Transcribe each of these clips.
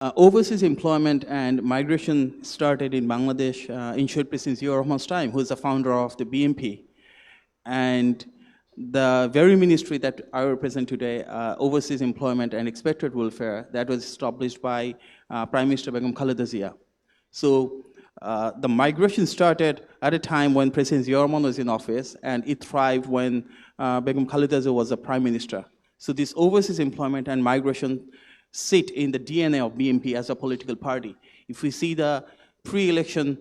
Overseas employment and migration started in Bangladesh in Shahid President Ziaur Rahman's time, who is the founder of the BMP. And the very ministry that I represent today, Overseas Employment and Expatriate Welfare, that was established by Prime Minister Begum Khaleda Zia. So the migration started at a time when President Ziaur Rahman was in office, and it thrived when Begum Khaleda Zia was the Prime Minister. So this overseas employment and migration sit in the DNA of BMP as a political party. If we see the pre-election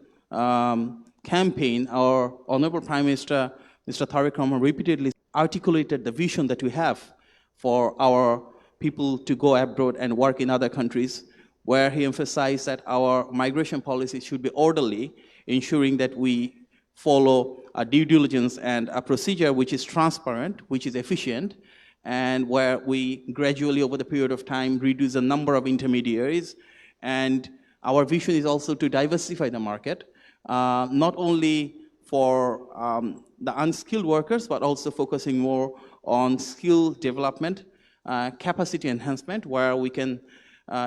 campaign, our Honorable Prime Minister, Mr. Tariq Rahman, repeatedly articulated the vision that we have for our people to go abroad and work in other countries, where he emphasized that our migration policy should be orderly, ensuring that we follow a due diligence and a procedure which is transparent, which is efficient, and where we gradually, over the period of time, reduce the number of intermediaries. And our vision is also to diversify the market, not only for the unskilled workers, but also focusing more on skill development, capacity enhancement, where we can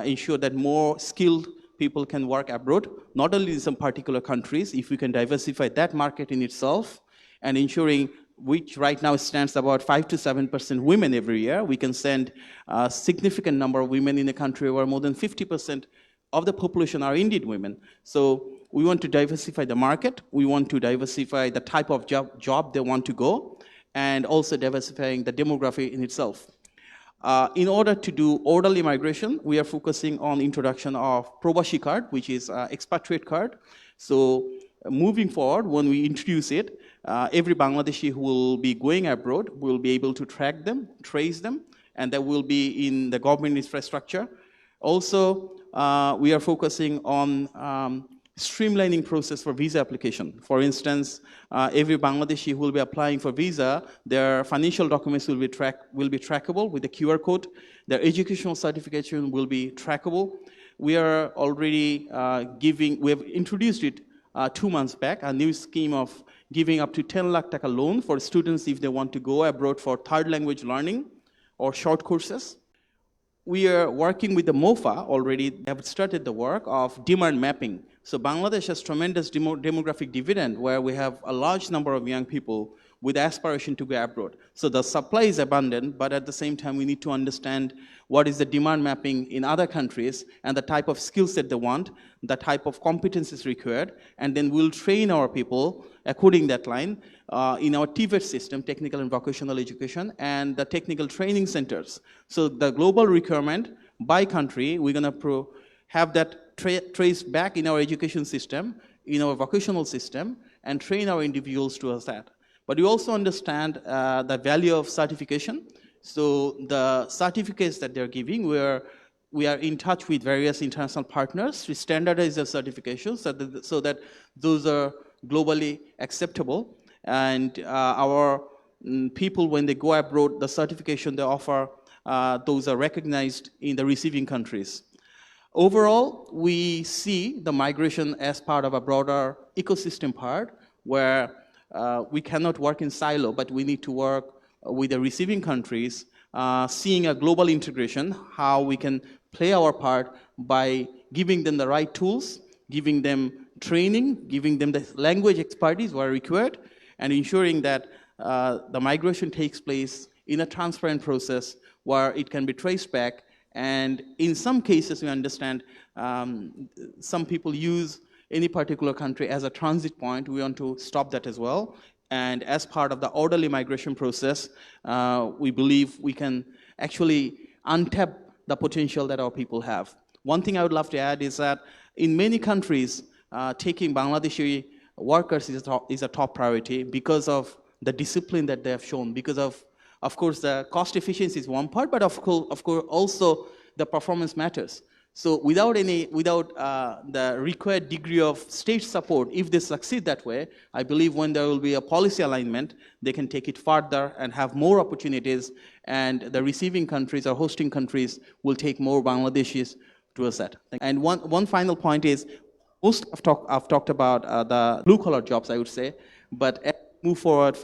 ensure that more skilled people can work abroad, not only in some particular countries, if we can diversify that market in itself, and ensuring, which right now stands about 5 to 7% women every year. We can send a significant number of women in a country where more than 50% of the population are indeed women. So we want to diversify the market. We want to diversify the type of job they want to go, and also diversifying the demography in itself. In order to do orderly migration, we are focusing on introduction of Probashi card, which is expatriate card. So moving forward, when we introduce it, every Bangladeshi who will be going abroad will be able to track them, trace them, and that will be in the government infrastructure. Also, we are focusing on streamlining process for visa application. For instance, every Bangladeshi who will be applying for visa, their financial documents will be trackable with the QR code. Their educational certification will be trackable. We are already we have introduced it 2 months back, a new scheme of giving up to 10 lakh taka loan for students if they want to go abroad for third language learning or short courses. We are working with the MOFA already. They have started the work of demand mapping. So Bangladesh has tremendous demographic dividend, where we have a large number of young people with aspiration to go abroad. So the supply is abundant, but at the same time, we need to understand what is the demand mapping in other countries and the type of skill set they want, the type of competencies required, and then we'll train our people according that line in our TVET system, technical and vocational education, and the technical training centers. So the global requirement by country, we're going to have that traced back in our education system, in our vocational system, and train our individuals towards that. But we also understand the value of certification. So the certificates that they're giving, we are in touch with various international partners to standardize the certifications so that those are globally acceptable. And our people, when they go abroad, the certification they offer, those are recognized in the receiving countries. Overall, we see the migration as part of a broader ecosystem part, where we cannot work in silo, but we need to work with the receiving countries, seeing a global integration, how we can play our part by giving them the right tools, giving them training, giving them the language expertise where required, and ensuring that the migration takes place in a transparent process where it can be traced back. And in some cases, we understand some people use any particular country as a transit point. We want to stop that as well. And as part of the orderly migration process, we believe we can actually untap the potential that our people have. One thing I would love to add is that in many countries, taking Bangladeshi workers is a top priority because of the discipline that they have shown, because of course, the cost efficiency is one part, but of course also the performance matters. So without the required degree of state support, if they succeed that way, I believe when there will be a policy alignment, they can take it further and have more opportunities, and the receiving countries or hosting countries will take more Bangladeshis towards that. And one final point is, I've talked about the blue-collar jobs, I would say, but as we move forward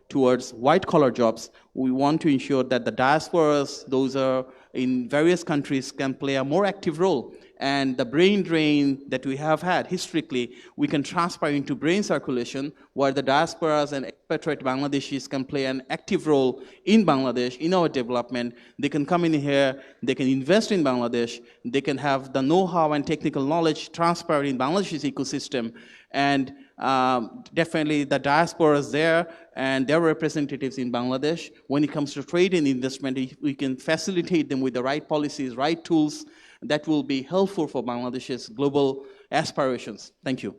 towards white-collar jobs, we want to ensure that the diasporas, those are in various countries can play a more active role. And the brain drain that we have had historically, we can transfer into brain circulation, where the diasporas and expatriate Bangladeshis can play an active role in Bangladesh, in our development. They can come in here, they can invest in Bangladesh, they can have the know-how and technical knowledge transferred in Bangladesh's ecosystem. And definitely the diasporas there and their representatives in Bangladesh, when it comes to trade and investment, if we can facilitate them with the right policies, right tools, that will be helpful for Bangladesh's global aspirations. Thank you.